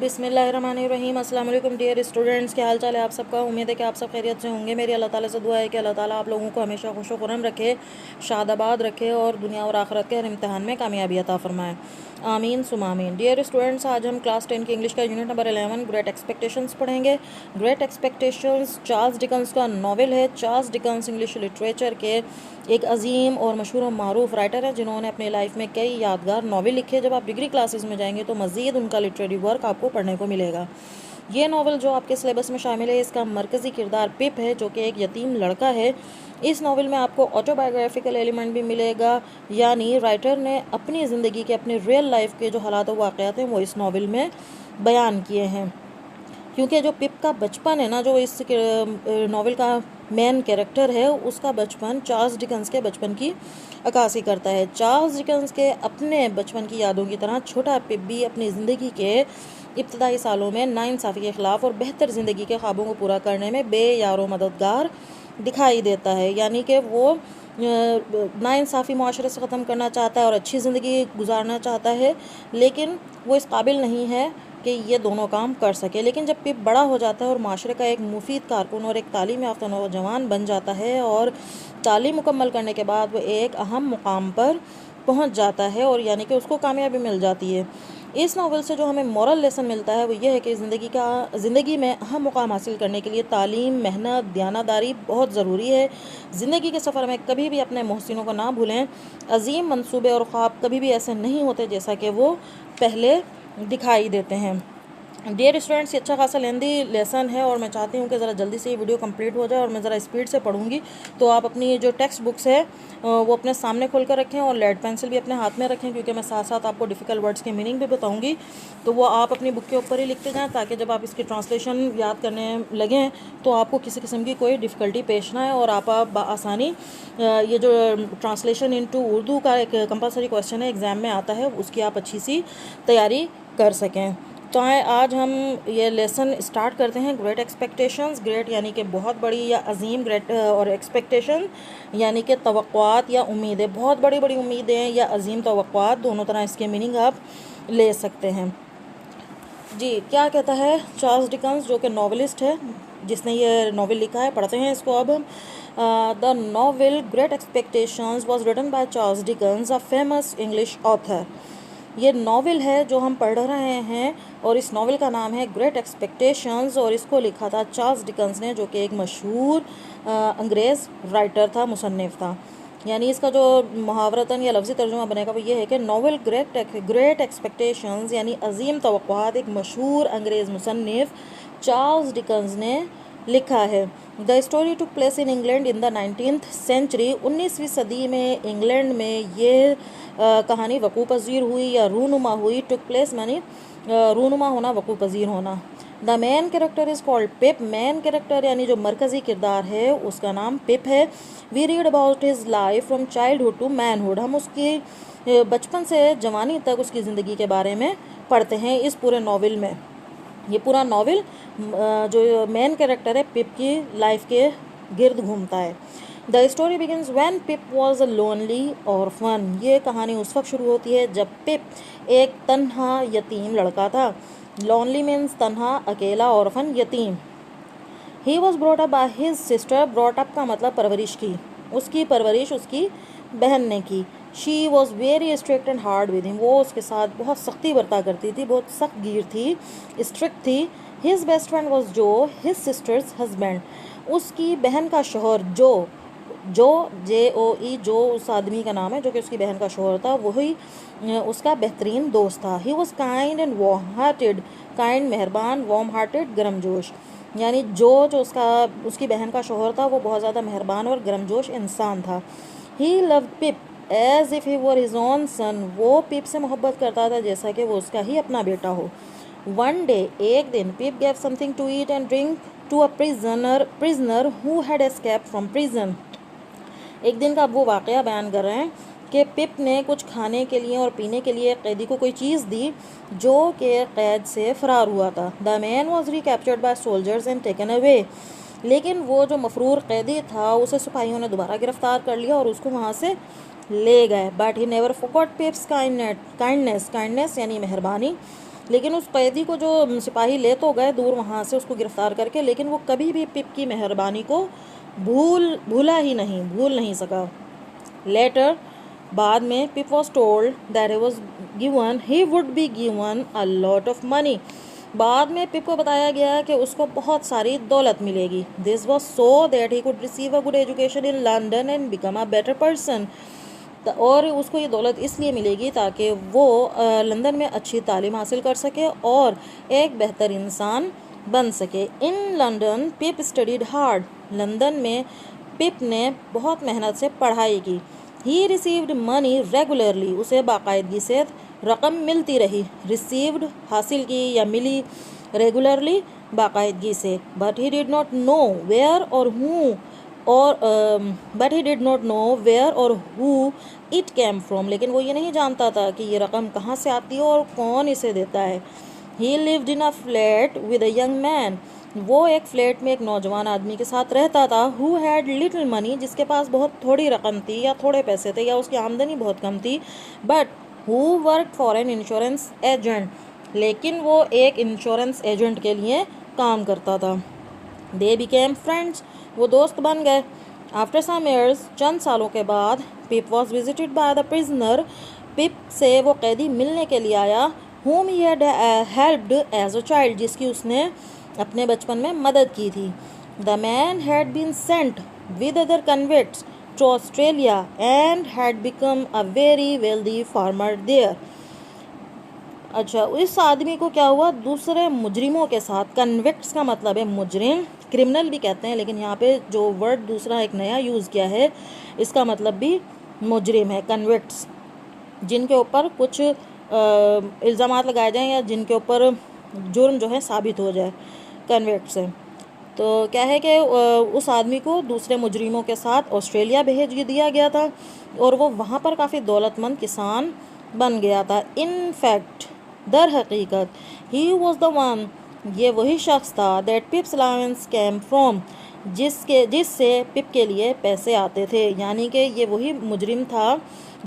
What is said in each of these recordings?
बिस्मिल्लाहिर्रहमानिर्रहीम। अस्सलाम वालेकुम डियर स्टूडेंट्स, क्या हाल चाल है आप सबका। उम्मीद है कि आप सब खैरियत से होंगे। मेरी अल्लाह ताला से दुआ है कि अल्लाह ताला आप लोगों को हमेशा खुश खुरम रखे, शादाबाद रखे और दुनिया और आखिरत के हर इम्तिहान में कामयाबी अता फरमाए। आमीन सुम आमीन। डियर स्टूडेंट्स, आज हम क्लास 10 की इंग्लिश का यूनिट नंबर 11 ग्रेट एक्सपेक्टेशंस पढ़ेंगे। ग्रेट एक्सपेक्टेशंस चार्ल्स डिकन्स का नावल है। चार्ल्स डिकन्स इंग्लिश लिटरेचर के एक अजीम और मशहूर और मारूफ राइटर है जिन्होंने अपनी लाइफ में कई यादगार नावल लिखे। जब आप डिग्री क्लासेस में जाएंगे तो मज़ीद उनका लिटरेरी वर्क आपको पढ़ने को मिलेगा। ये नावल जो आपके सिलेबस में शामिल है, इसका मरकज़ी किरदार पिप है जो कि एक यतीम लड़का है। इस नावल में आपको ऑटोबायोग्राफिकल एलिमेंट भी मिलेगा, यानी राइटर ने अपनी ज़िंदगी के, अपने रियल लाइफ के जो हालात व वाक़यात हैं वो इस नावल में बयान किए हैं। क्योंकि जो पिप का बचपन है ना, जो इस नावल का मेन कैरेक्टर है, उसका बचपन चार्ल्स डिकन्स के बचपन की अक्कासी करता है। चार्ल्स डिकन्स के अपने बचपन की यादों की तरह छोटा पिप भी अपनी ज़िंदगी के इब्तदाई सालों में नाइंसाफ़ी के ख़िलाफ़ और बेहतर ज़िंदगी के ख्वाबों को पूरा करने में बेयारो मददगार दिखाई देता है। यानी कि वो नाइंसाफ़ी माशरे से ख़त्म करना चाहता है और अच्छी ज़िंदगी गुजारना चाहता है, लेकिन वो इस काबिल नहीं है कि ये दोनों काम कर सके। लेकिन जब पिप बड़ा हो जाता है और माशरे का एक मुफीद कारकुन और एक तालीम याफ्ता नौजवान बन जाता है और तालीम मुकम्मल करने के बाद वो एक अहम मुकाम पर पहुंच जाता है और यानी कि उसको कामयाबी मिल जाती है। इस नावल से जो हमें मॉरल लेसन मिलता है वो ये है कि ज़िंदगी में अहम मुकाम हासिल करने के लिए तालीम, मेहनत, दयानतदारी बहुत ज़रूरी है। ज़िंदगी के सफ़र में कभी भी अपने मोहसिनों को ना भूलें। अजीम मंसूबे और ख्वाब कभी भी ऐसे नहीं होते जैसा कि वो पहले दिखाई देते हैं। डियर स्टूडेंट्स, ये अच्छा खासा लेंदी लेसन है और मैं चाहती हूँ कि ज़रा जल्दी से ये वीडियो कंप्लीट हो जाए और मैं ज़रा स्पीड से पढ़ूँगी। तो आप अपनी जो टेक्स्ट बुक्स है वो अपने सामने खोल कर रखें और लेड पेंसिल भी अपने हाथ में रखें, क्योंकि मैं साथ साथ आपको डिफ़िकल्ट वर्ड्स के मीनिंग भी बताऊँगी। तो वो आप अपनी बुक के ऊपर ही लिखते जाएँ ताकि जब आप इसकी ट्रांसलेशन याद करने लगें तो आपको किसी किस्म की कोई डिफ़िकल्टी पेश ना आए और आप आसानी ये जो ट्रांसलेशन इनटू उर्दू का एक कंपलसरी क्वेश्चन है, एग्ज़ाम में आता है, उसकी आप अच्छी सी तैयारी कर सकें। तो आए आज हम ये लेसन स्टार्ट करते हैं। ग्रेट एक्सपेक्टेशंस, ग्रेट यानी कि बहुत बड़ी या अजीम, ग्रेट और एक्सपेक्टेशन यानी कि तवक्कुआत या उम्मीदें, बहुत बड़ी बड़ी उम्मीदें या अजीम तवक्कुआत, दोनों तरह इसके मीनिंग आप ले सकते हैं। जी, क्या कहता है चार्ल्स डिकन्स जो कि नॉवलिस्ट है, जिसने ये नावल लिखा है। पढ़ते हैं इसको अब हम। The novel Great Expectations was written by Charles Dickens, a famous English author. ये नावल है जो हम पढ़ रहे हैं और इस नावल का नाम है ग्रेट एक्सपेक्टेशंस और इसको लिखा था चार्ल्स डिकन्स ने, जो कि एक मशहूर अंग्रेज़ राइटर था, मुसन्निफ़ था। यानी इसका जो मुहावरतन या लफ्ज़ी तर्जुमा बनेगा वो ये है कि नावल ग्रेट एक्सपेक्टेशंस यानी अजीम तवक्कुआत एक मशहूर अंग्रेज़ मुसन्निफ़ चार्ल्स डिकन्स ने लिखा है। The story took place in England in the 19th century. 19वीं सदी में इंग्लैंड में ये कहानी वक़ू पज़ीर हुई या रूनुमा हुई। टुक प्लेस मानी रूनुमा होना, वक़ू पज़ीर होना। The main character is called Pip. Main character यानी जो मरकज़ी किरदार है उसका नाम पिप है। We read about his life from childhood to manhood. हम उसकी बचपन से जवानी तक उसकी ज़िंदगी के बारे में पढ़ते हैं इस पूरे नावल में। ये पूरा नावल जो मेन कैरेक्टर है पिप की लाइफ के गिर्द घूमता है। The story begins when pip was a lonely orphan. ये कहानी उस वक्त शुरू होती है जब पिप एक तन्हा यतीम लड़का था। लोनली मीन्स तन्हा, अकेला, ऑर्फन यतीम। He was brought up by his sister. Brought up का मतलब परवरिश की, उसकी परवरिश उसकी बहन ने की। She was very strict and hard with him. वो उसके साथ बहुत सख्ती बरता करती थी, बहुत सख्त गिर थी, स्ट्रिक्ट थी। हिज बेस्ट फ्रेंड वॉज जो, हिज सिस्टर्स हस्बैंड। उसकी बहन का शोहर जो JOE, जो उस आदमी का नाम है जो कि उसकी बहन का शोहर था, वही उसका बेहतरीन दोस्त था। He was kind and warm hearted. Kind मेहरबान, वार्म हार्टेड गर्मजोश। यानी जो उसकी बहन का शोहर था वो बहुत ज़्यादा मेहरबान और गर्मजोश इंसान था। He loved Pip as if he were his own son. वो पिप से मोहब्बत करता था जैसा कि वो उसका ही अपना बेटा हो। वन डे, एक दिन, Pip gave something to eat and drink to a prisoner who had escaped from prison। एक दिन का अब वो वाक़या बयान कर रहे हैं कि पिप ने कुछ खाने के लिए और पीने के लिए कैदी को कोई चीज़ दी जो कि कैद से फ़रार हुआ था। The man was recaptured by soldiers and taken away. लेकिन वो जो मफरूर कैदी था उसे सिपाहियों ने दोबारा गिरफ़्तार कर लिया और उसको वहाँ से ले गए। But he never forgot पिप्स kindness यानी मेहरबानी। लेकिन उस कैदी को जो सिपाही ले तो गए दूर वहाँ से उसको गिरफ्तार करके, लेकिन वो कभी भी पिप की मेहरबानी को भूल नहीं सका। लेटर, बाद में, Pip was told that he would be given a lot of money. बाद में पिप को बताया गया कि उसको बहुत सारी दौलत मिलेगी। This was so that he could receive a good education in London and become a better person. और उसको ये दौलत इसलिए मिलेगी ताकि वो लंदन में अच्छी तालीम हासिल कर सके और एक बेहतर इंसान बन सके। In London pip studied hard. London में पिप ने बहुत मेहनत से पढ़ाई की। He received money regularly. उसे बाकायदगी से रकम मिलती रही। रिसीव्ड हासिल की या मिली, रेगुलरली बाकायदगी से। But he did not know where और हु इट केम फ्रॉम। लेकिन वो ये नहीं जानता था कि ये रकम कहाँ से आती है और कौन इसे देता है। ही lived in a flat with a young man. वो एक फ्लैट में एक नौजवान आदमी के साथ रहता था। हु हैड लिटिल मनी, जिसके पास बहुत थोड़ी रकम थी या थोड़े पैसे थे या उसकी आमदनी बहुत कम थी। But who work for an insurance agent, लेकिन वो एक इंश्योरेंस एजेंट के लिए काम करता था। दे बिकेम फ्रेंड्स, वो दोस्त बन गए। आफ्टर सम ईयर्स, चंद सालों के बाद, Pip was visited by the prisoner. Pip से वो कैदी मिलने के लिए आया। whom he had helped as a child, जिसकी उसने अपने बचपन में मदद की थी। The man had been sent with other convicts to Australia and had become a very wealthy farmer there. अच्छा, इस आदमी को क्या हुआ, दूसरे मुजरिमों के साथ, कन्विक्ट्स का मतलब है मुजरिम, क्रिमिनल भी कहते हैं, लेकिन यहाँ पे जो वर्ड दूसरा एक नया यूज़ किया है इसका मतलब भी मुजरिम है। कन्विक्ट्स, जिनके ऊपर कुछ इल्ज़ामात लगाए जाएं या जिनके ऊपर जुर्म जो है साबित हो जाए, कन्विक्ट्स है। तो क्या है कि उस आदमी को दूसरे मुजरिमों के साथ ऑस्ट्रेलिया भेज दिया गया था और वो वहाँ पर काफ़ी दौलतमंद किसान बन गया था। इन फैक्ट, दर हकीकत, ही वॉज द वन, ये वही शख्स था, that Pip's allowance came from, जिससे पिप के लिए पैसे आते थे। यानी कि ये वही मुजरिम था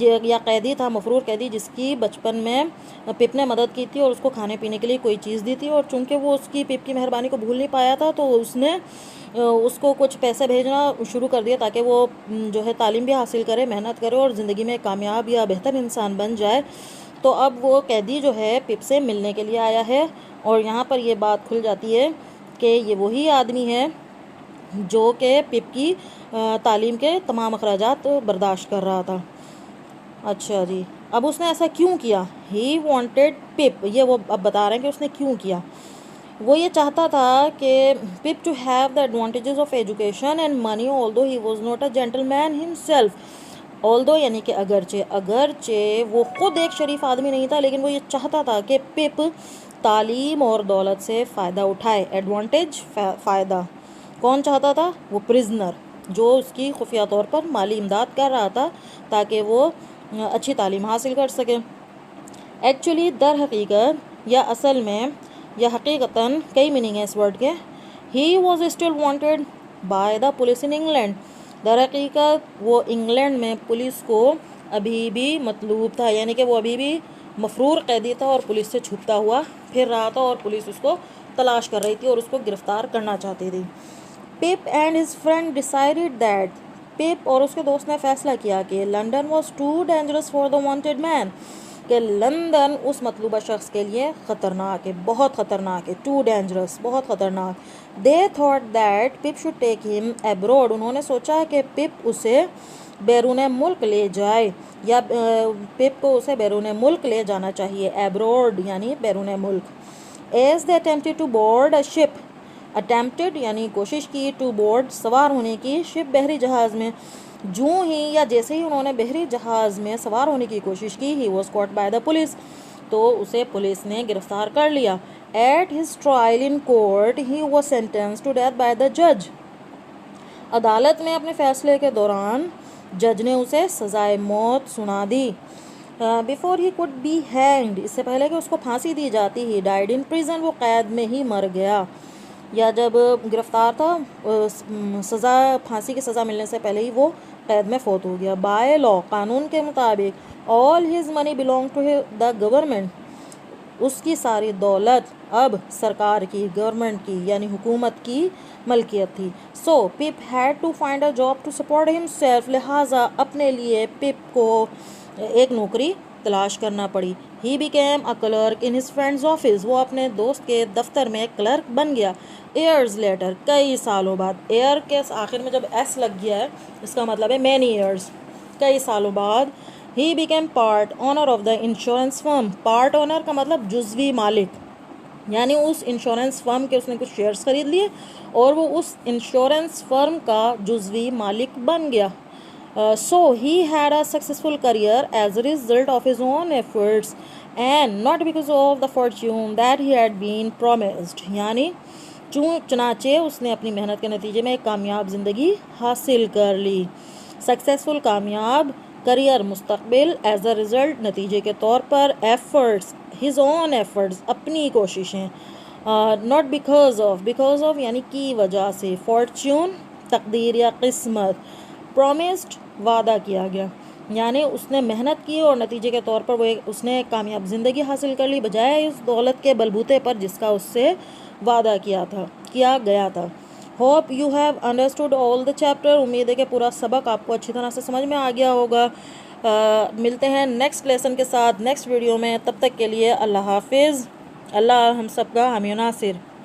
या कैदी था, मफरूर कैदी, जिसकी बचपन में पिप ने मदद की थी और उसको खाने पीने के लिए कोई चीज़ दी थी। और चूंकि वो उसकी पिप की मेहरबानी को भूल नहीं पाया था तो उसने उसको कुछ पैसे भेजना शुरू कर दिया ताकि वो जो है तालीम भी हासिल करे, मेहनत करे और ज़िंदगी में कामयाब या बेहतर इंसान बन जाए। तो अब वो कैदी जो है पिप से मिलने के लिए आया है और यहाँ पर ये बात खुल जाती है कि ये वही आदमी है जो कि पिप की तालीम के तमाम अखराजात बर्दाश्त कर रहा था। अच्छा जी, अब उसने ऐसा क्यों किया? ही वॉन्टेड पिप, ये वो अब बता रहे हैं कि उसने क्यों किया। वो ये चाहता था कि Pip to have the advantages of education and money, although he was not a gentleman himself. Although यानी कि अगरचे वो खुद एक शरीफ आदमी नहीं था, लेकिन वो ये चाहता था कि पिप तालीम और दौलत से फ़ायदा उठाए। एडवांटेज, फ़ायदा, कौन चाहता था? वो प्रिजनर, जो उसकी खुफिया तौर पर माली इमदाद कर रहा था ताकि वो अच्छी तालीम हासिल कर सके। एक्चुअली, दर हकीकत या असल में या हकीकतन, कई मीनिंग है इस वर्ड के। He was still wanted by the police in England. दर हकीकत वो इंग्लैंड में पुलिस को अभी भी मतलूब था, यानी कि वो अभी भी मफरूर कैदी था और पुलिस से छुपता हुआ फिर रहा था और पुलिस उसको तलाश कर रही थी और उसको गिरफ़्तार करना चाहती थी। Pip and his friend decided that, Pip और उसके दोस्त ने फैसला किया कि London was too dangerous for the wanted man, कि लंदन उस मतलूबा शख्स के लिए ख़तरनाक है, बहुत ख़तरनाक है। टू डेंजरस, बहुत ख़तरनाक। They thought that Pip should take him abroad, उन्होंने सोचा कि पिप उसे बैरून मुल्क ले जाए या पिप को उसे बैरून मुल्क ले जाना चाहिए। एब्रॉड यानी बैरून मुल्क। As they attempted to board a ship, attempted यानी कोशिश की, टू बोर्ड सवार होने की, शिप बहरी जहाज़ में। जूँ ही या जैसे ही उन्होंने बहरी जहाज़ में सवार होने की कोशिश की, he was caught by the police, तो उसे पुलिस ने गिरफ़्तार कर लिया। At his trial in court he was sentence to death by the जज, अदालत में अपने फैसले के दौरान जज ने उसे सज़ाए मौत सुना दी। Before he could be hanged, इससे पहले कि उसको फांसी दी जाती, ही डाइड इन प्रिजन, वो कैद में ही मर गया। या जब गिरफ़्तार था, सज़ा, फांसी की सज़ा मिलने से पहले ही वो कैद में फौत हो गया। बाय लॉ, कानून के मुताबिक, all his money belong to the government, उसकी सारी दौलत अब सरकार की, गवर्नमेंट की यानी हुकूमत की मलकियत थी। So Pip had to find a job to support himself, लिहाजा अपने लिए पिप को एक नौकरी तलाश करना पड़ी। He became a clerk in his friends office, वो अपने दोस्त के दफ्तर में क्लर्क बन गया। ईयर्स लेटर, कई सालों बाद, एयर के आखिर में जब एस लग गया है इसका मतलब है मैनी ईयर्स, कई सालों बाद। He became part owner of the insurance firm, part owner का मतलब जुज़वी मालिक, यानी उस इंश्योरेंस फर्म के उसने कुछ शेयर्स खरीद लिए और वो उस इंश्योरेंस फर्म का जुज़वी मालिक बन गया। So he had a successful career as a result of his own efforts and not because of the fortune that he had been promised, यानी चुनाचे उसने अपनी मेहनत के नतीजे में एक कामयाब ज़िंदगी हासिल कर ली। सक्सेसफुल, कामयाब, करियर, मुस्तकबिल, एज अ रिज़ल्ट, नतीजे के तौर पर, एफर्ट्स, हिज ओन एफर्ट्स, अपनी कोशिशें, नॉट बिकॉज ऑफ यानी की वजह से, फॉर्च्यून, तकदीर या किस्मत, प्रॉमिस्ड, वादा किया गया, यानी उसने मेहनत की और नतीजे के तौर पर उसने एक कामयाब ज़िंदगी हासिल कर ली बजाय इस दौलत के बलबूते पर जिसका उससे वादा किया गया था। Hope you have understood all the chapter, उम्मीद है कि पूरा सबक आपको अच्छी तरह से समझ में आ गया होगा। मिलते हैं नेक्स्ट लेसन के साथ नेक्स्ट वीडियो में, तब तक के लिए अल्लाह हाफिज़। अल्लाह हम सब का हामी नासिर।